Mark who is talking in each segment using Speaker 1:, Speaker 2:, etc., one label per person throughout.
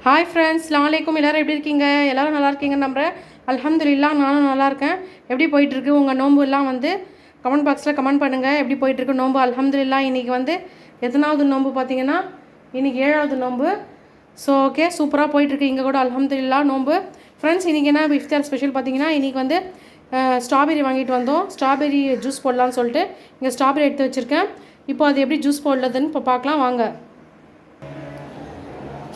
Speaker 1: Hi friends, அஸ்ஸலாமு அலைக்கும். எல்லோரும் எப்படி இருக்கீங்க? எல்லோரும் நல்லா இருக்கீங்கன்னு நம்புகிறேன். அல்ஹம்துலில்லாஹ், நானும் நல்லா இருக்கேன். எப்படி போயிட்டுருக்கு உங்கள் நோன்பு எல்லாம் கமெண்ட் பாக்ஸில் கமெண்ட் பண்ணுங்கள். எப்படி போயிட்டுருக்கு நோன்பு? அல்ஹம்துலில்லாஹ். இன்றைக்கி எத்தனாவது நோன்பு பார்த்தீங்கன்னா இன்றைக்கி 7வது நோன்பு. ஸோ ஓகே, சூப்பராக போயிட்டுருக்கு இங்கே கூட அல்ஹம்துலில்லாஹ் நோன்பு. ஃப்ரெண்ட்ஸ், இன்றைக்கி என்ன இஃப்தார் ஸ்பெஷல் பார்த்தீங்கன்னா, இன்றைக்கி ஸ்ட்ராபெரி வாங்கிட்டு வந்தோம். ஸ்ட்ராபெரி ஜூஸ் போடலான்னு சொல்லிட்டு இங்கே ஸ்ட்ராபெரி எடுத்து வச்சுருக்கேன். இப்போ அது எப்படி ஜூஸ் போடலதுன்னு இப்போ பார்க்கலாம் வாங்க.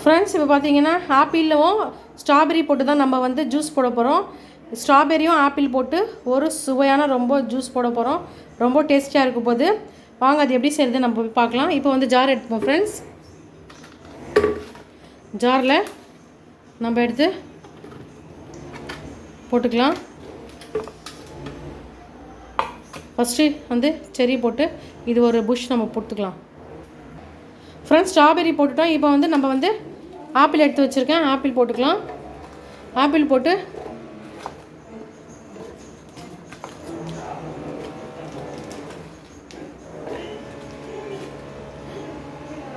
Speaker 1: ஃப்ரெண்ட்ஸ், இப்போ பார்த்தீங்கன்னா ஆப்பிளும் ஸ்ட்ராபெரி போட்டு தான் நம்ம ஜூஸ் போட போகிறோம். ஸ்ட்ராபெரியும் ஆப்பிள் போட்டு ஒரு சுவையான ரொம்ப ஜூஸ் போட போகிறோம். ரொம்ப டேஸ்டியாக இருக்கும் போது வாங்க அது எப்படி செய்கிறது நம்ம போய் பார்க்கலாம். இப்போ ஜார் எடுத்துப்போம் ஃப்ரெண்ட்ஸ். ஜாரில் நம்ம எடுத்து போட்டுக்கலாம். ஃபஸ்ட்டு செரி போட்டு இது ஒரு புஷ் நம்ம போட்டுக்கலாம். ஃப்ரெண்ட்ஸ், ஸ்ட்ராபெரி போட்டுட்டோம். இப்போ நம்ம ஆப்பிள் எடுத்து வச்சுருக்கேன். ஆப்பிள் போட்டுக்கலாம். ஆப்பிள் போட்டு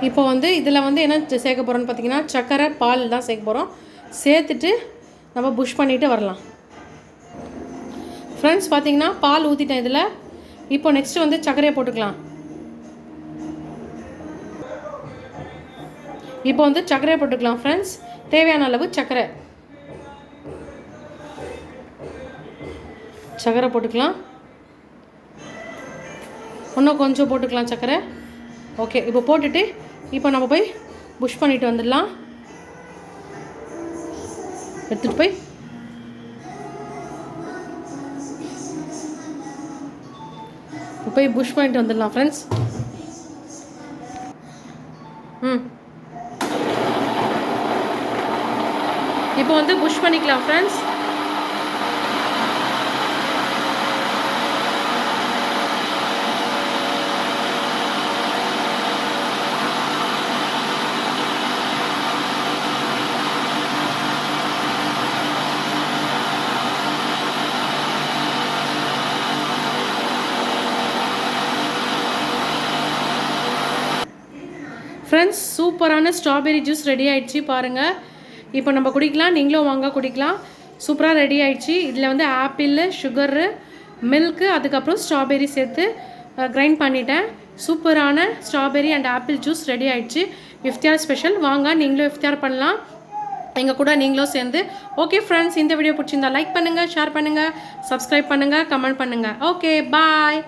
Speaker 1: இப்போ இதில் என்ன சேர்க்க போகிறோன்னு பார்த்தீங்கன்னா, சர்க்கரை பால் தான் சேர்க்க போகிறோம். சேர்த்துட்டு நம்ம புஷ் பண்ணிவிட்டு வரலாம். ஃப்ரெண்ட்ஸ், பார்த்தீங்கன்னா பால் ஊற்றிட்டேன் இதில். இப்போ நெக்ஸ்ட்டு சர்க்கரையை போட்டுக்கலாம். இப்போ சர்க்கரை போட்டுக்கலாம் ஃப்ரெண்ட்ஸ். தேவையான அளவு சர்க்கரை போட்டுக்கலாம். இன்னும் கொஞ்சம் போட்டுக்கலாம் சர்க்கரை. ஓகே, இப்போ போட்டுட்டு இப்போ நம்ம போய் புஷ் பண்ணிட்டு வந்துடலாம். எடுத்துகிட்டு போய் புஷ் பண்ணிட்டு வந்துடலாம் ஃப்ரெண்ட்ஸ். இப்போ புஷ் பண்ணிக்கலாம் ஃப்ரெண்ட்ஸ். ஃப்ரெண்ட்ஸ், சூப்பரான ஸ்ட்ராபெரி ஜூஸ் ரெடி ஆகிடுச்சு பாருங்கள். இப்போ நம்ம குடிக்கலாம். நீங்களும் வாங்க குடிக்கலாம். சூப்பராக ரெடி ஆகிடுச்சு. இதில் ஆப்பிள், சுகரு, மில்க்கு, அதுக்கப்புறம் ஸ்ட்ராபெரி சேர்த்து கிரைண்ட் பண்ணிட்டேன். சூப்பரான strawberry and apple juice ready ஆகிடுச்சு. இஃப்தியார் ஸ்பெஷல். வாங்க நீங்களும் இஃப்தியார் பண்ணலாம் எங்கள் கூட நீங்களும் சேர்ந்து. ஓகே ஃப்ரெண்ட்ஸ், இந்த வீடியோ பிடிச்சிருந்தா லைக் பண்ணுங்கள், ஷேர் பண்ணுங்கள், சப்ஸ்கிரைப் பண்ணுங்கள், கமெண்ட் பண்ணுங்கள். ஓகே, பாய்.